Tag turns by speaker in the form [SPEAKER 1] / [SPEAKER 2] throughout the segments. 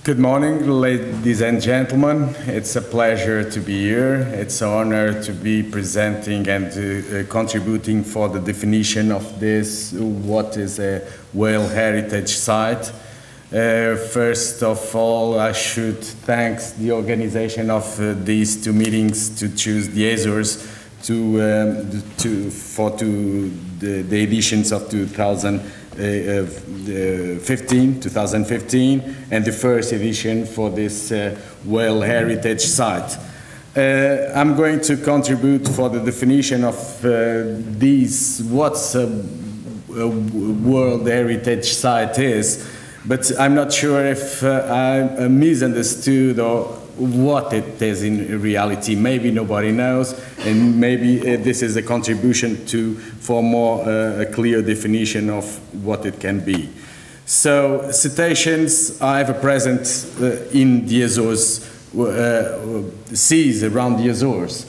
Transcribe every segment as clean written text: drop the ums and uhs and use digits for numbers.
[SPEAKER 1] Good morning, ladies and gentlemen. It's a pleasure to be here. It's an honor to be presenting and contributing for the definition of this, what is a whale heritage site. First of all, I should thank the organization of these two meetings to choose the Azores for the editions of 2015, and the first edition for this whale heritage site. I'm going to contribute for the definition of what's a World Heritage Site is, but I'm not sure if I misunderstood or what it is in reality. Maybe nobody knows, and maybe this is a contribution for more a clear definition of what it can be. So cetaceans are ever present in the Azores, seas around the Azores,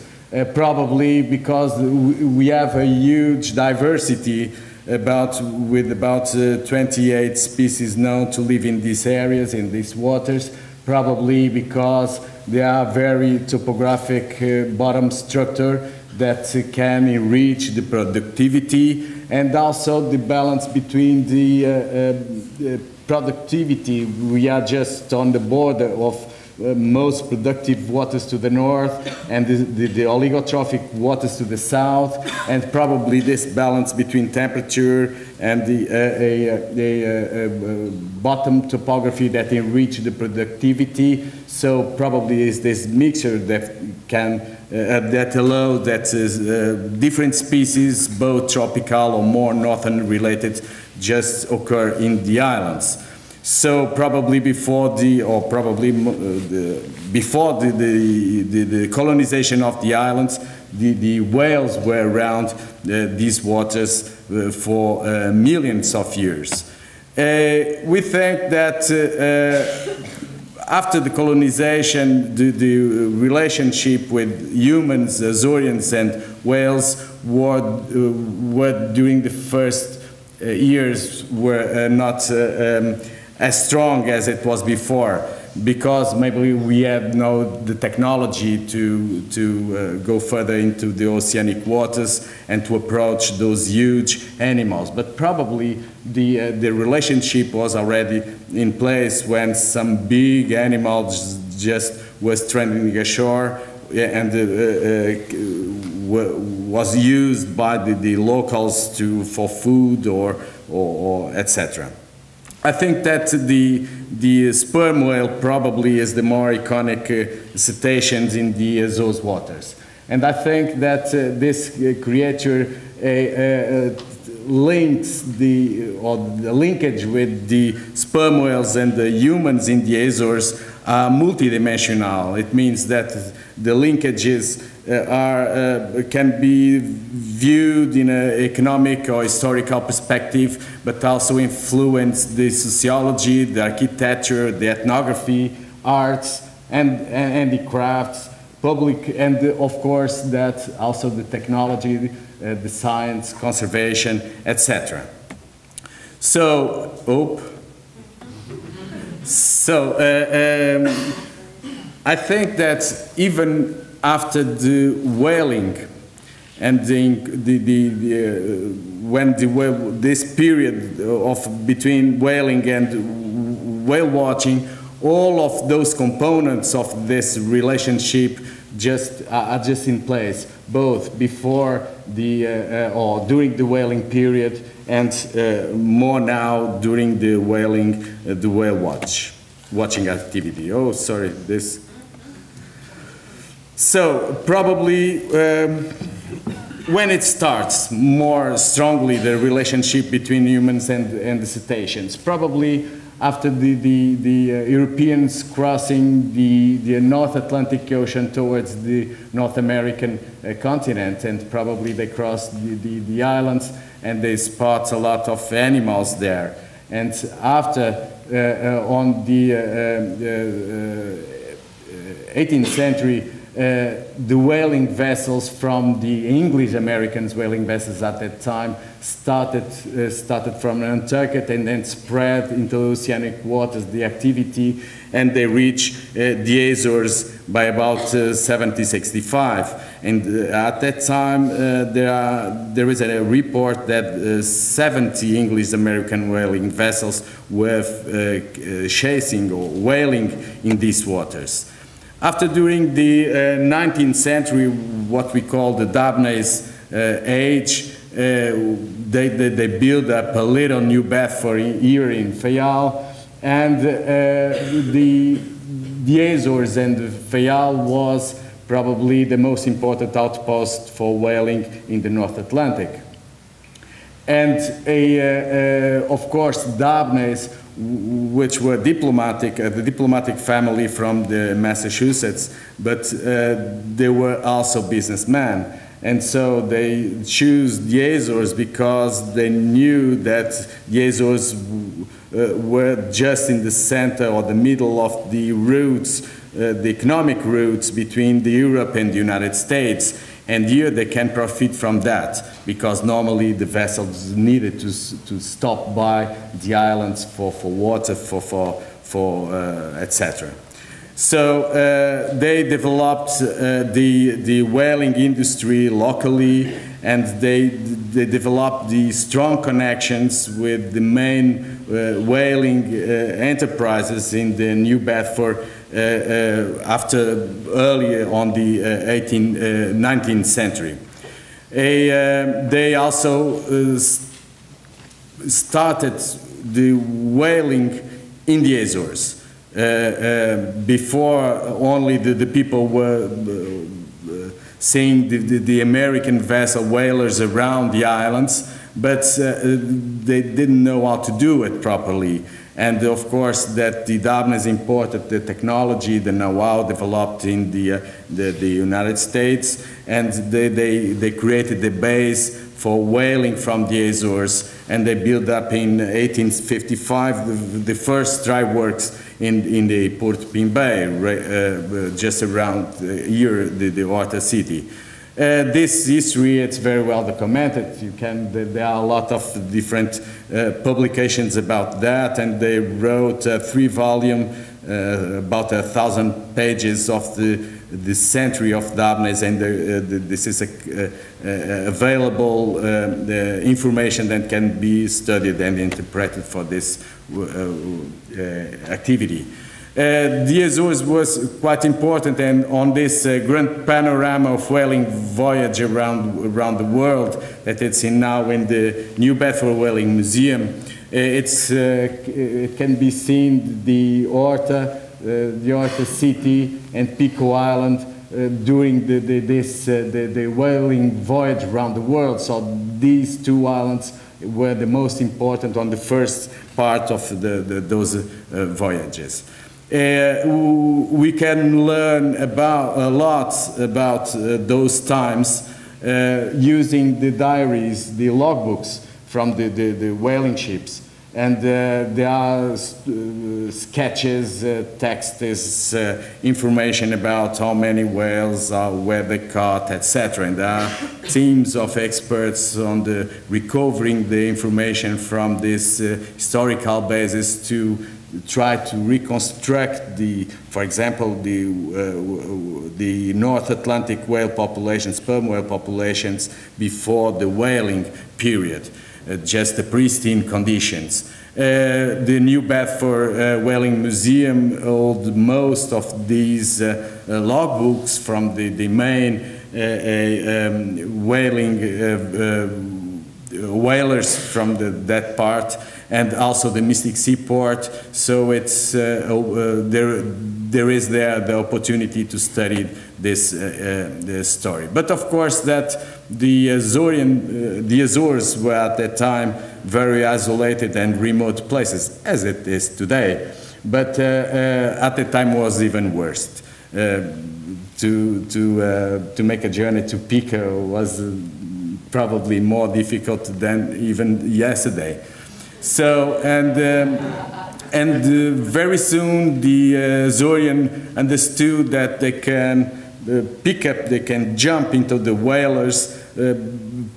[SPEAKER 1] probably because we have a huge diversity with about 28 species known to live in these areas, in these waters, probably because they are very topographic bottom structure that can enrich the productivity, and also the balance between the productivity. We are just on the border of most productive waters to the north and the oligotrophic waters to the south, and probably this balance between temperature and the bottom topography that enrich the productivity. So probably is this mixture that can that allow that different species, both tropical or more northern related, just occur in the islands. So probably before the colonization of the islands, the whales were around these waters for millions of years. We think that after the colonization, the relationship with humans, Azorians, and whales were during the first years were not as strong as it was before, because maybe we have now the technology to go further into the oceanic waters and to approach those huge animals. But probably the relationship was already in place when some big animals just were stranding ashore and was used by the locals for food or etc. I think that the sperm whale probably is the more iconic cetaceans in the Azores waters. And I think that this creature links the linkage with the sperm whales and the humans in the Azores are multidimensional. It means that the linkages can be viewed in an economic or historical perspective, but also influence the sociology, the architecture, the ethnography, arts, and handicrafts, public, and of course that also the technology, the science, conservation, etc. So, I think that even after the whaling and this period between whaling and whale watching, all of those components of this relationship are just in place, both before or during the whaling period, and more now during the whale watching activity. Oh, sorry, this. So probably when it starts more strongly, the relationship between humans and the cetaceans, probably after the Europeans crossing the North Atlantic Ocean towards the North American continent, and probably they crossed the islands and they spot a lot of animals there. And after, on the 18th century, the whaling vessels from the English-American whaling vessels at that time started from Nantucket and then spread into oceanic waters, the activity, and they reached the Azores by about 1765. And at that time, there is a report that 70 English-American whaling vessels were chasing or whaling in these waters. After, during the 19th century, what we call the Dabney's age, they built up a little New Bedford here in Fayal, and the Azores and the Fayal was probably the most important outpost for whaling in the North Atlantic. And of course, Dabneys, which were diplomatic, the diplomatic family from the Massachusetts, but they were also businessmen. And so they chose the Azores because they knew that the Azores were just in the center or the middle of the routes, the economic routes between Europe and the United States. And here they can profit from that, because normally the vessels needed to stop by the islands for water, etc. So they developed the whaling industry locally, and they developed the strong connections with the main whaling enterprises in the New Bedford after earlier on the 19th century. They also started the whaling in the Azores. Before, only the people were seeing the American vessel whalers around the islands, but they didn't know how to do it properly. And of course, that the Dabneys imported the technology, the know-how developed in the United States, and they created the base for whaling from the Azores, and they built up in 1855 the first dry works in the Port Pin Bay, just around here, the water city. This history, it's very well documented. There are a lot of different publications about that, and they wrote a 3-volume, about 1,000 pages of the century of Dabneys, and this is available information that can be studied and interpreted for this activity. The Azores was quite important, and on this grand panorama of whaling voyage around the world that it's in now in the New Bedford Whaling Museum, it can be seen the Horta City and Pico Island during the whaling voyage around the world. So these two islands were the most important on the first part of those voyages. We can learn a lot about those times using the diaries, the logbooks from the whaling ships. And there are sketches, texts, information about how many whales are, where they caught, etc. And there are teams of experts on recovering the information from this historical basis to try to reconstruct for example, the North Atlantic whale populations, sperm whale populations before the whaling period, just the pristine conditions. The New Bedford Whaling Museum holds most of these logbooks from the main whaling whalers from that part, and also the Mystic Seaport. So it's there is the opportunity to study this story. But of course, that the Azores were at that time very isolated and remote places, as it is today. But at the time was even worse. To make a journey to Pico was probably more difficult than even yesterday. So, and very soon the Azorean understood that they can pick up, they can jump into the whalers,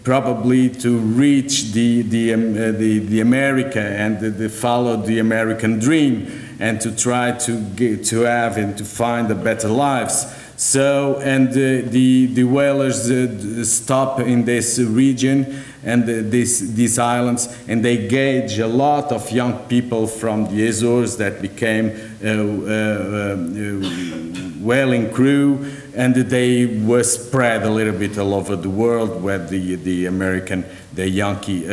[SPEAKER 1] probably to reach the America and follow the American dream, and to try to have and to find a better lives. So, and the whalers stop in this region and these islands, and they engage a lot of young people from the Azores that became whaling crew, and they were spread a little bit all over the world where the Yankee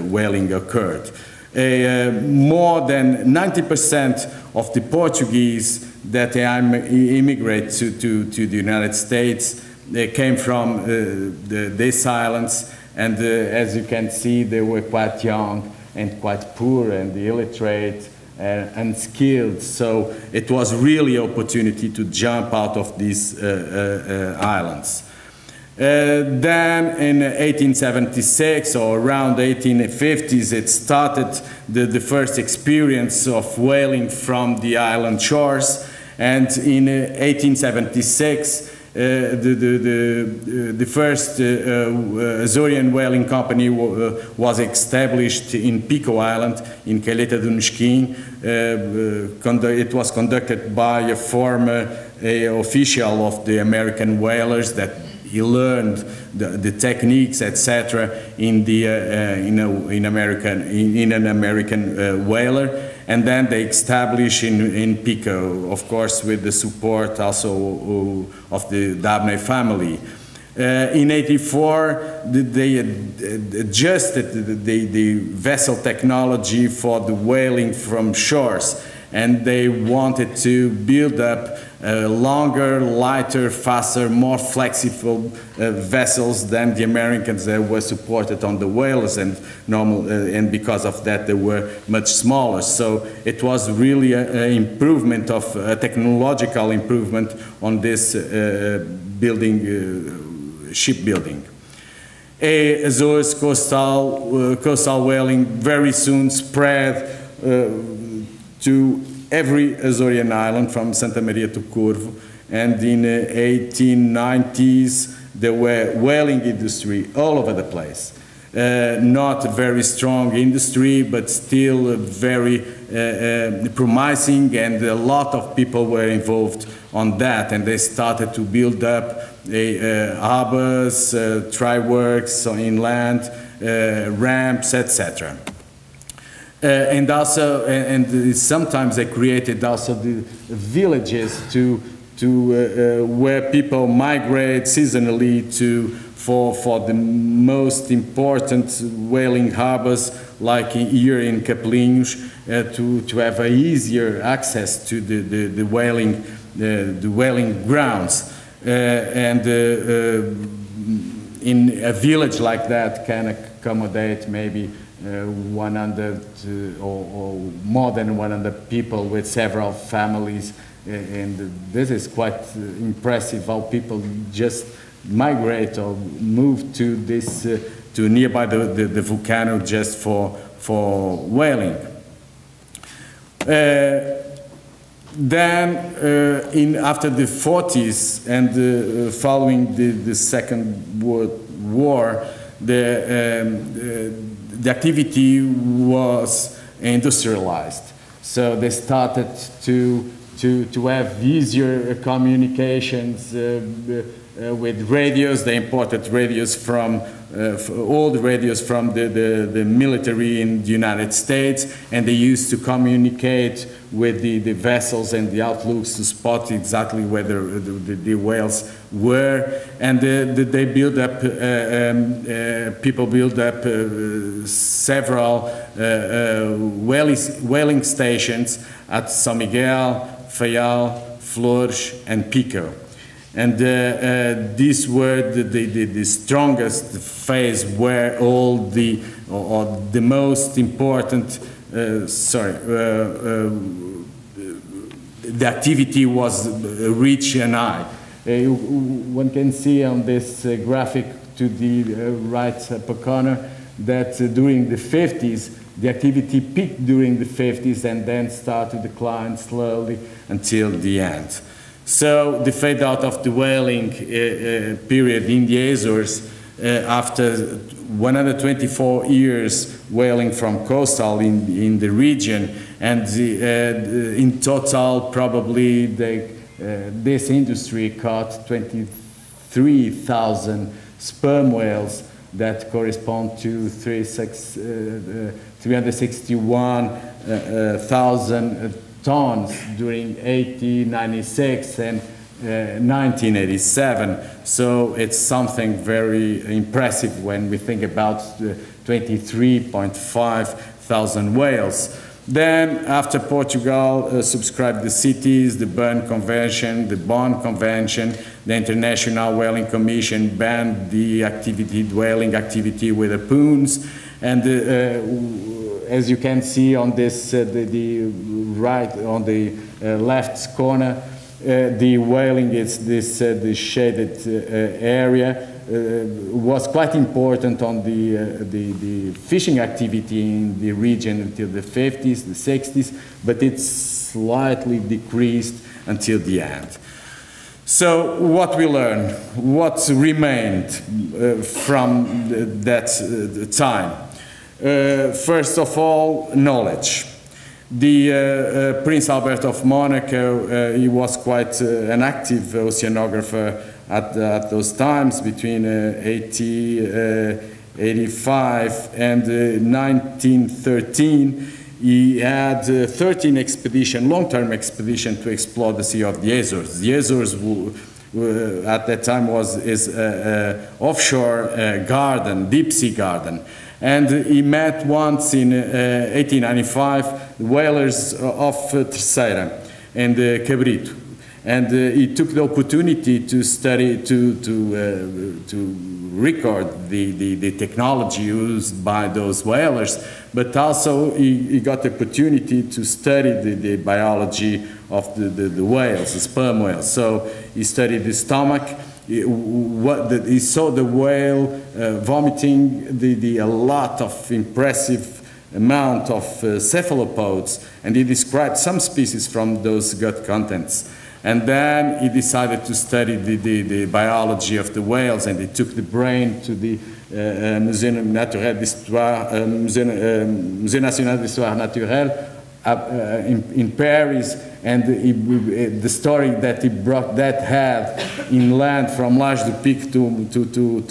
[SPEAKER 1] whaling occurred. More than 90% of the Portuguese that immigrate to the United States, they came from these islands, and as you can see, they were quite young and quite poor and illiterate and unskilled. So it was really an opportunity to jump out of these islands. Then in 1876 or around 1850s, it started the first experience of whaling from the island shores. And in 1876, the first Azorean whaling company was established in Pico Island in Calheta do Nesquim. It was conducted by a former official of the American whalers that he learned the techniques, etc., in an American whaler, and then they established in Pico, of course, with the support also of the Dabney family. In '84, they adjusted the vessel technology for the whaling from shores, and they wanted to build up longer, lighter, faster, more flexible vessels than the Americans that were supported on the whalers, and and because of that they were much smaller. So it was really an improvement of technological improvement on this shipbuilding. Azores coastal whaling very soon spread to every Azorean island from Santa Maria to Corvo, and in the 1890s there were whaling industry all over the place. Not a very strong industry, but still very promising, and a lot of people were involved on that, and they started to build up harbors, try-works inland, ramps, etc. And also, sometimes they created also the villages where people migrate seasonally for the most important whaling harbors, like here in Capelinhos, to have easier access to the whaling grounds. In a village like that can accommodate maybe 100 or more than 100 people with several families, and this is quite impressive how people just migrate or move to this to nearby the volcano just for whaling. Then after the 40s and following the Second World War, the activity was industrialized. So they started to have easier communications with radios. They imported radios from old radios from the military in the United States, and they used to communicate with the vessels and the outlooks to spot exactly where the whales were. And they built up, people built up several whaling stations at São Miguel, Faial, Flores, and Pico. And these were the strongest phase where all the most important the activity was rich and high. One can see on this graphic to the right upper corner that during the 50s, the activity peaked during the 50s and then started to decline slowly until the end. So the fade out of the whaling period in the Azores after 124 years whaling from coastal in the region, and in total probably this industry caught 23,000 sperm whales that correspond to 361,000 tons during 1896 and 1987. So it's something very impressive when we think about 23.5 thousand whales. Then, after Portugal subscribed the CITES, the Berne Convention, the Bonn Convention, the International Whaling Commission banned the whaling activity with harpoons, and as you can see on this, the right, on the left corner, the whaling is the shaded area. Was quite important on the fishing activity in the region until the 50s, the 60s, but it slightly decreased until the end. So what we learned, what remained from that time? First of all, knowledge. The Prince Albert of Monaco, he was quite an active oceanographer at those times, between 1885 and 1913. He had 13 expeditions, long-term expeditions, to explore the Sea of the Azores. The Azores at that time was his offshore garden, deep sea garden. And he met once in 1895 the whalers of Terceira and Cabrito. And he took the opportunity to study, to record the technology used by those whalers, but also he got the opportunity to study the biology of the whales, the sperm whales. So he studied the stomach. He saw the whale vomiting a lot of impressive amount of cephalopods, and he described some species from those gut contents. And then he decided to study the biology of the whales, and he took the brain to the Musée Naturel d'Histoire, Musée National d'Histoire Naturelle in Paris, and the story that he brought that head inland from L'Arche du Pic to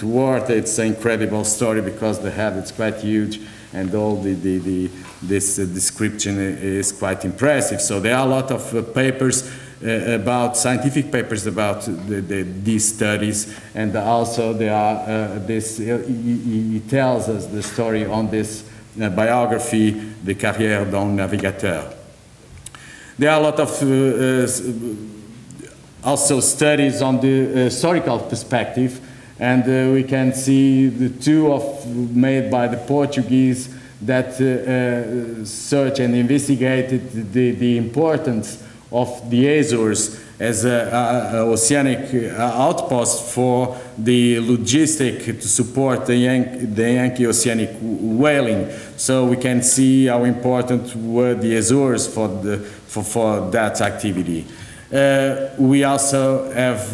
[SPEAKER 1] Wort, it's an incredible story because the head is quite huge, and all this description is quite impressive. So there are a lot of papers about scientific papers about these studies, and also there are he tells us the story on this biography, the Carrière d'un navigateur. There are a lot of also studies on the historical perspective, and we can see the two made by the Portuguese that searched and investigated the importance of the Azores as an oceanic outpost for the logistic to support the Yankee oceanic whaling. So we can see how important were the Azores for that activity. We also have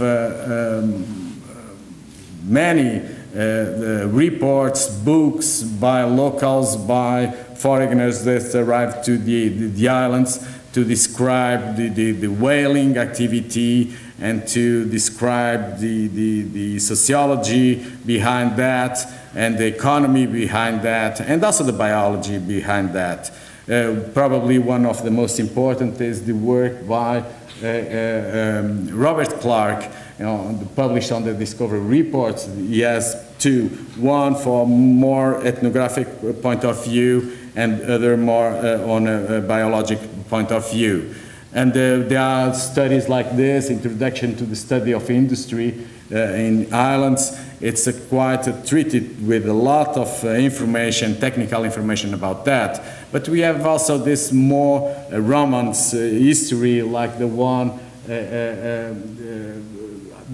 [SPEAKER 1] many reports, books by locals, by foreigners that arrived to the islands, to describe the whaling activity and to describe the sociology behind that and the economy behind that and also the biology behind that. Probably one of the most important is the work by Robert Clark, published on the Discovery Reports. He has two, one for more ethnographic point of view and other more on a biologic point of view. And there are studies like this, Introduction to the Study of Industry in Islands. It's quite treated with a lot of information, technical information about that. But we have also this more romance history, like the one,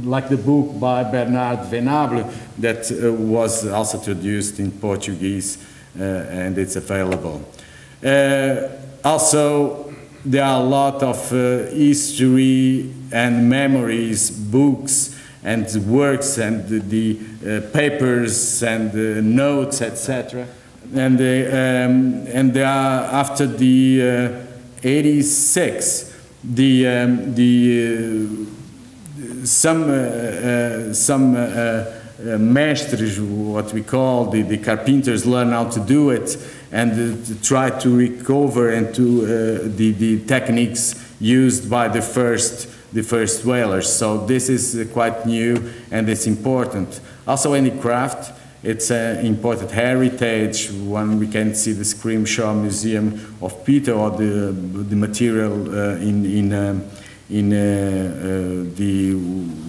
[SPEAKER 1] like the book by Bernard Venable that was also traduced in Portuguese, and it's available. Also, there are a lot of history and memories, books and works and the papers and notes, etc. And there are, after the 86, some mestres, what we call the carpenters, learn how to do it and to try to recover and to the techniques used by the first whalers. So this is quite new and it's important. Also in the craft, it's an important heritage. When we can see the Scrimshaw Museum of Peter or the material in the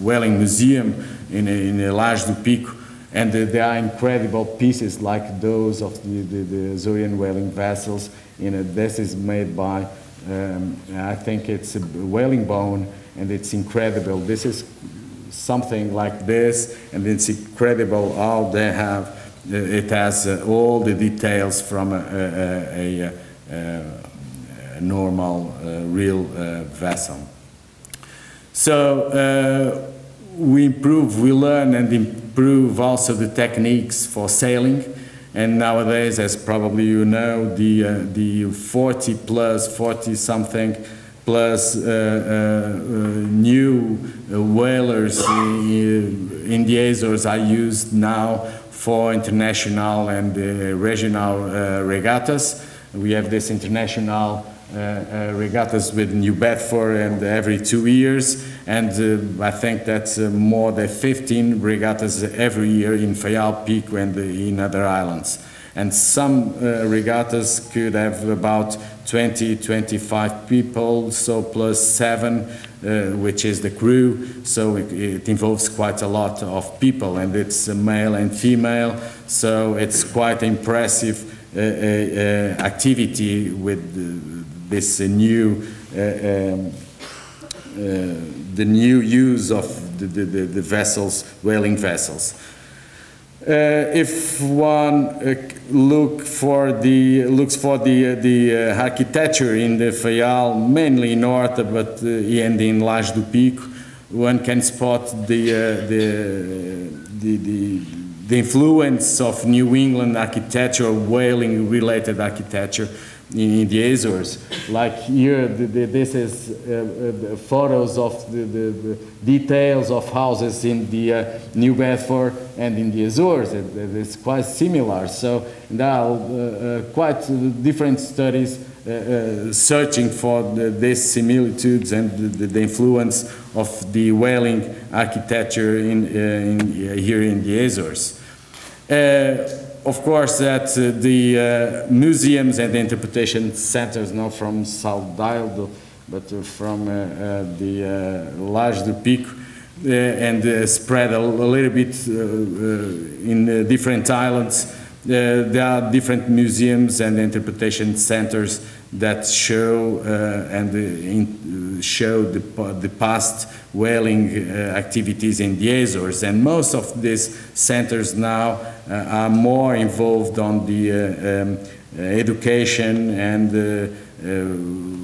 [SPEAKER 1] Whaling Museum in Laje do Pico, and there are incredible pieces like those of the Azorian whaling vessels. This is made by, I think it's a whaling bone, and it's incredible. This is something like this, and it's incredible how they have, it has all the details from a normal, real vessel. So we learn and improve also the techniques for sailing. And nowadays, as probably you know, the 40-something plus new whalers in the Azores are used now for international and regional regattas. We have this international regattas with New Bedford and every 2 years, and I think that's more than 15 regattas every year in Fayal Peak and in other islands. And some regattas could have about 20-25 people, so plus 7, which is the crew, so it involves quite a lot of people, and it's male and female, so it's quite impressive activity with this new the new use of the vessels, whaling vessels. If one looks for the architecture in the Fayal, mainly north, but and in Laje do Pico, one can spot the influence of New England architecture, whaling-related architecture in the Azores. Like here, this is photos of the details of houses in the New Bedford and in the Azores. It's quite similar. So there are quite different studies searching for these similitudes and the influence of the whaling architecture here in the Azores. Of course, that the museums and the interpretation centers, not from Saudade, but from the Laje do Pico, and spread a little bit in different islands. There are different museums and interpretation centers that show show the past whaling activities in the Azores, and most of these centers now are more involved on the education and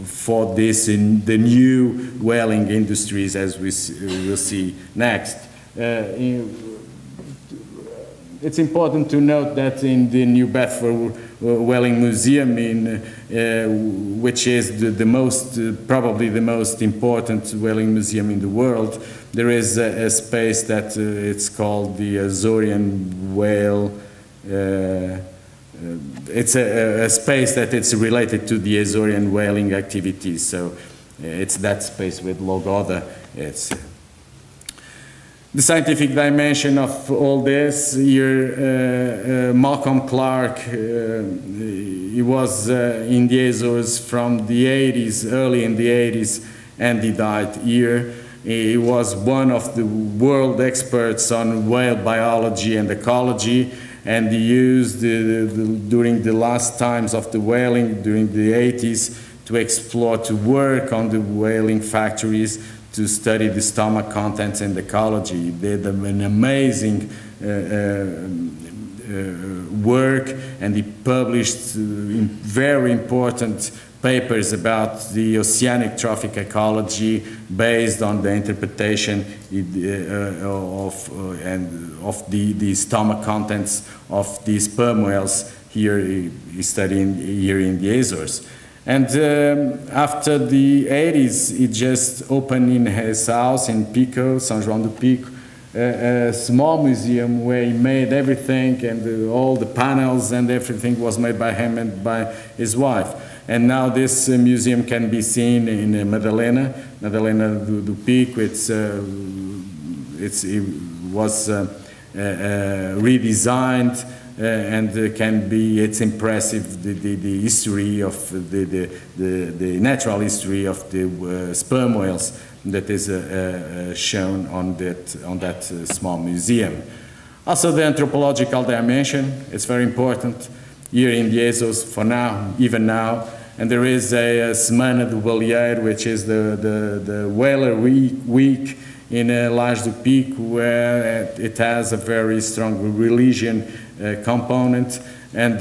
[SPEAKER 1] for this in the new whaling industries, as we will see next. It's important to note that in the New Bedford Whaling Museum, which is probably the most important whaling museum in the world, there is a space that it's called the Azorian Whale. It's a space that it's related to the Azorian whaling activities. So it's that space with Logoda. It's the scientific dimension of all this. Here, Malcolm Clark, he was in the Azores from the 80s, early in the 80s, and he died here. He was one of the world experts on whale biology and ecology, and he used, during the last times of the whaling, during the 80s, to explore, to work on the whaling factories, to study the stomach contents and ecology. He did an amazing work, and he published very important papers about the oceanic trophic ecology based on the interpretation of the stomach contents of these sperm whales here he's studying here in the Azores. And after the 80s, he just opened in his house in Pico, São João do Pico, a small museum where he made everything, and all the panels and everything was made by him and by his wife. And now this museum can be seen in Madalena do Pico. It was redesigned and it's impressive, the history of the natural history of the sperm whales that is shown on that small museum. Also the anthropological dimension is very important here in the Azores for now, even now. And there is a Semana do Baleeiro, which is the whaler week in Laje do Pico, where it has a very strong religion component, and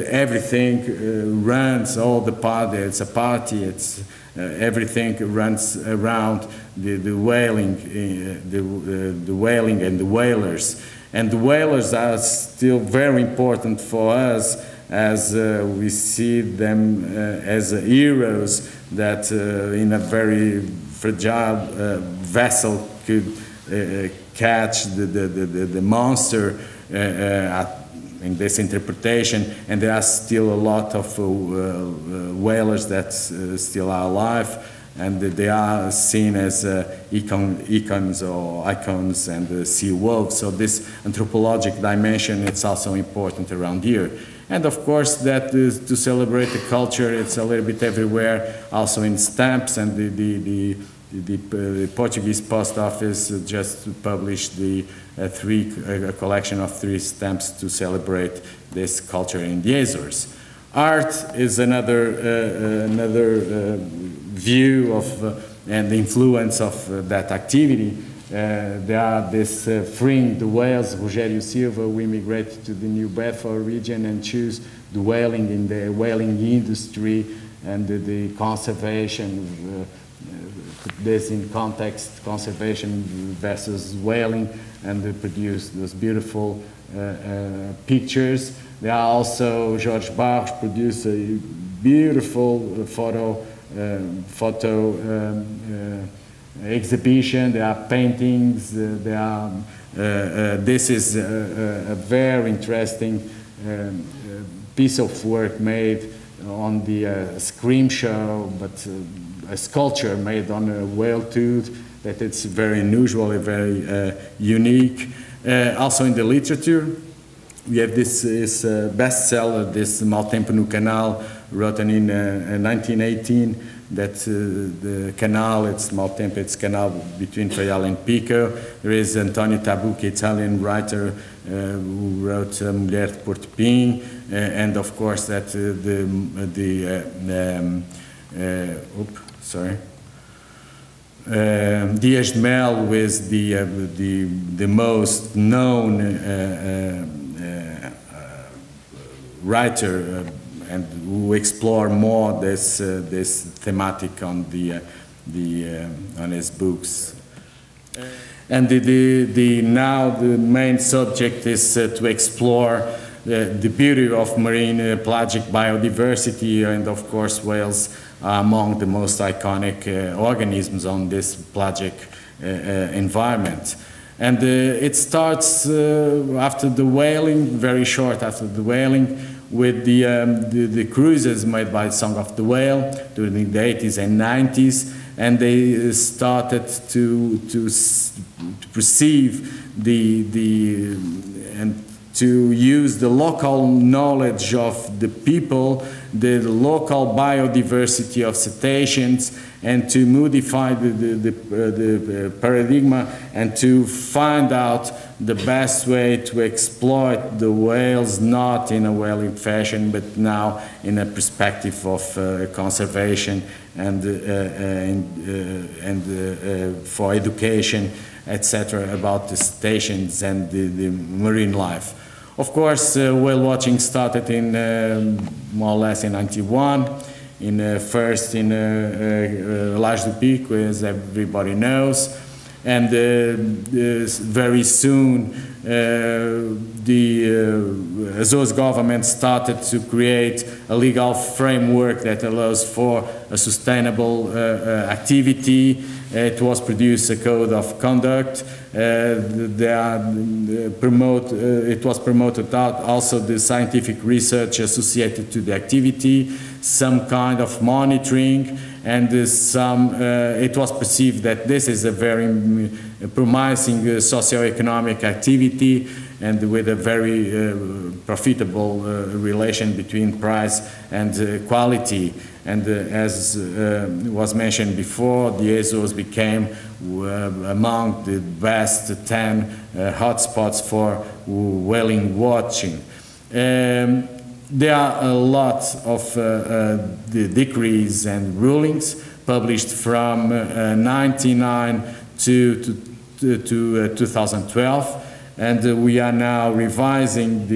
[SPEAKER 1] everything runs, all the party, it's a party, it's everything runs around the whaling and the whalers. And the whalers are still very important for us, as we see them as heroes that in a very fragile vessel could catch the monster in this interpretation, and there are still a lot of whalers that still are alive, and they are seen as icons and sea wolves. So this anthropologic dimension, it's also important around here. And of course, that is to celebrate the culture. It's a little bit everywhere, also in stamps, and the Portuguese Post Office just published a collection of 3 stamps to celebrate this culture in the Azores. Art is another view of and the influence of that activity. There are this freeing the whales. Rogério Silva, who immigrated to the New Bedford region and choose the whaling in the whaling industry and the conservation. Put this in context, conservation versus whaling, and they produce those beautiful pictures. There are also Jorge Barros produced a beautiful photo exhibition. There are paintings. There are. This is a very interesting piece of work made on the Scream Show, but a sculpture made on a whale tooth that it's very unusual and very unique. Also in the literature, we have this bestseller, this Mau Tempo no Canal, written in 1918, that the canal, it's Mau Tempo, it's canal between Faial and Pico. There is Antonio Tabucchi, Italian writer, who wrote Mulher de Porto Pim, and of course that Dias de Mel was the most known writer and who explore more this thematic on on his books. And now the main subject is to explore the beauty of marine pelagic biodiversity, and of course whales are among the most iconic organisms on this pelagic environment. And it starts after the whaling, very short after the whaling, with the cruises made by Song of the Whale during the 80s and 90s, and they started to perceive and to use the local knowledge of the people, the local biodiversity of cetaceans, and to modify the paradigm and to find out the best way to exploit the whales, not in a whaling fashion, but now in a perspective of conservation and for education etc., about the stations and the marine life. Of course, whale watching started in more or less in '91. First in L'Age du Pic, as everybody knows, and very soon the Azores government started to create a legal framework that allows for a sustainable activity. It was produced a code of conduct. It was promoted out also the scientific research associated to the activity, some kind of monitoring, and it was perceived that this is a very promising socio-economic activity and with a very profitable relation between price and quality. And as was mentioned before, the Azores became among the best 10 hotspots for whaling watching. There are a lot of the decrees and rulings published from 1999 to 2012. And we are now revising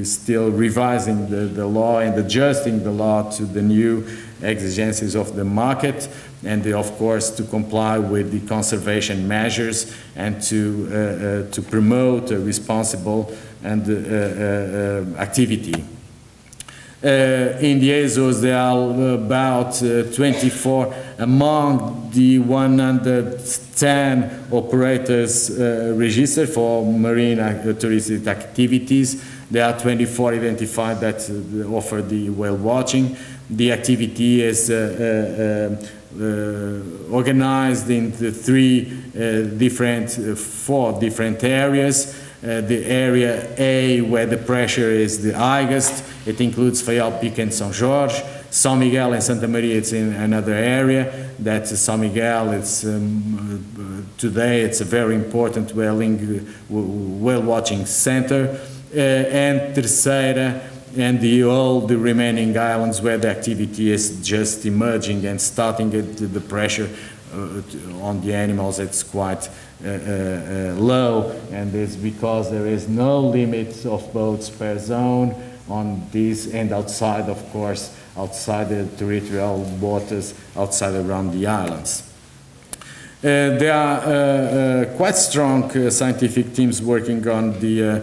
[SPEAKER 1] still revising the law and adjusting the law to the new exigencies of the market, and of course to comply with the conservation measures and to promote a responsible and activity. In the Azores, there are about 24 among the 110 operators registered for marine touristic activities. There are 24 identified that offer the whale watching. The activity is organized into four different areas. The area A, where the pressure is the highest, it includes Faial, Pic and São Jorge. São Miguel and Santa Maria, it's in another area. That's São Miguel. It's today it's a very important whale watching center, and Terceira and all the remaining islands where the activity is just emerging and starting the pressure on the animals. It's quite low, and it's because there is no limit of boats per zone on these, and outside, of course, outside the territorial waters, outside around the islands. There are quite strong scientific teams working on the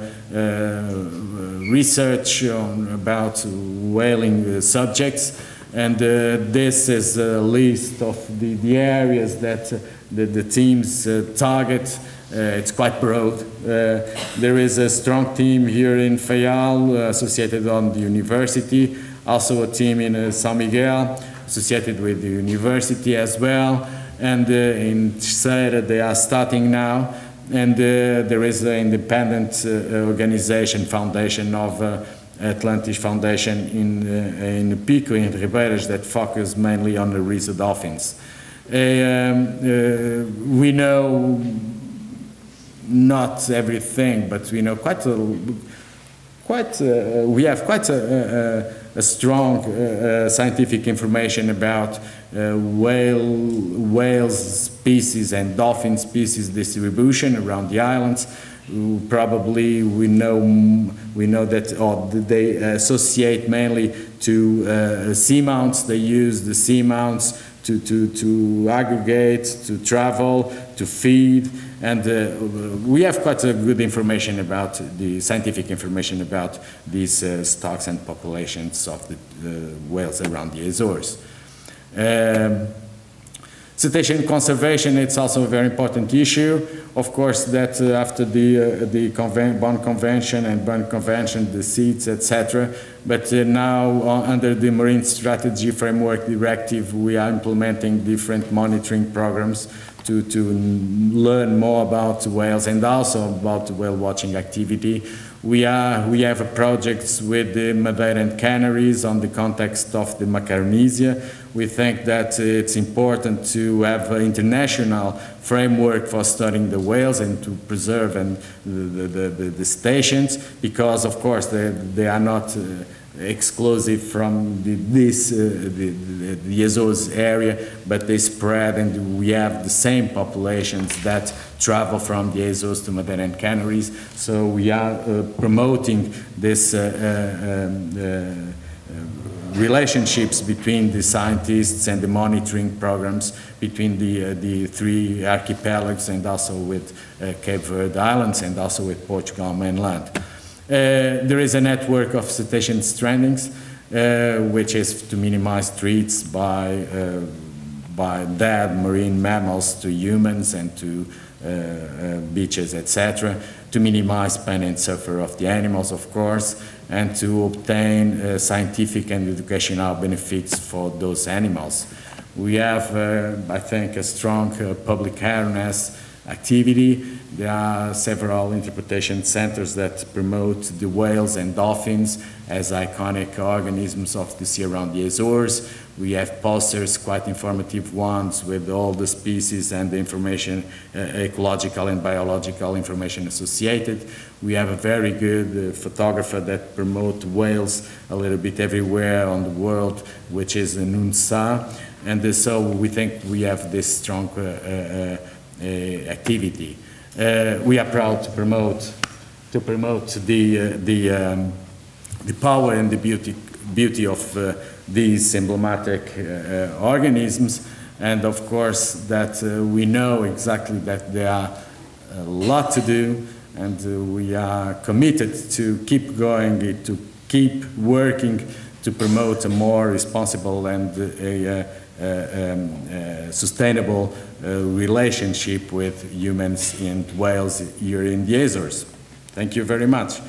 [SPEAKER 1] research about whaling subjects, and this is a list of the areas that the teams target. It's quite broad. There is a strong team here in Faial associated on the university, also a team in São Miguel associated with the university as well, and in Terceira they are starting now, and there is an independent organization, foundation of Atlantis Foundation in Pico, in Ribeiras, that focus mainly on the Risa dolphins. We know not everything, but we know we have quite a strong scientific information about whale species and dolphin species distribution around the islands. Probably we know that, or they associate mainly to seamounts. They use the seamounts to aggregate, to travel, to feed, and we have quite a good information about the scientific information about these stocks and populations of the whales around the Azores. Cetacean conservation, it's also a very important issue. Of course, that after the Bonn Convention and Bern Convention, the seeds, etc. But now, under the Marine Strategy Framework Directive, we are implementing different monitoring programs to learn more about whales and also about whale watching activity. We have projects with the Madeira and Canaries on the context of the Macaronesia. We think that it's important to have an international framework for studying the whales and to preserve the stations, because of course they are not exclusive from the Azores area, but they spread, and we have the same populations that travel from the Azores to Madeira and Canaries. So we are promoting this relationships between the scientists and the monitoring programs between the three archipelagos, and also with Cape Verde Islands, and also with Portugal mainland. There is a network of cetacean strandings, which is to minimize threats by dead marine mammals to humans and to beaches, etc., to minimize pain and suffering of the animals, of course, and to obtain scientific and educational benefits for those animals. We have, I think, a strong public awareness activity. There are several interpretation centers that promote the whales and dolphins as iconic organisms of the sea around the Azores. We have posters, quite informative ones, with all the species and the information, ecological and biological information associated. We have a very good photographer that promotes whales a little bit everywhere on the world, which is Nunsa. And so we think we have this strong activity. We are proud to promote the power and the beauty of these emblematic organisms, and of course that we know exactly that there are a lot to do, and we are committed to keep going, to keep working to promote a more responsible and sustainable relationship with humans and whales here in the Azores. Thank you very much.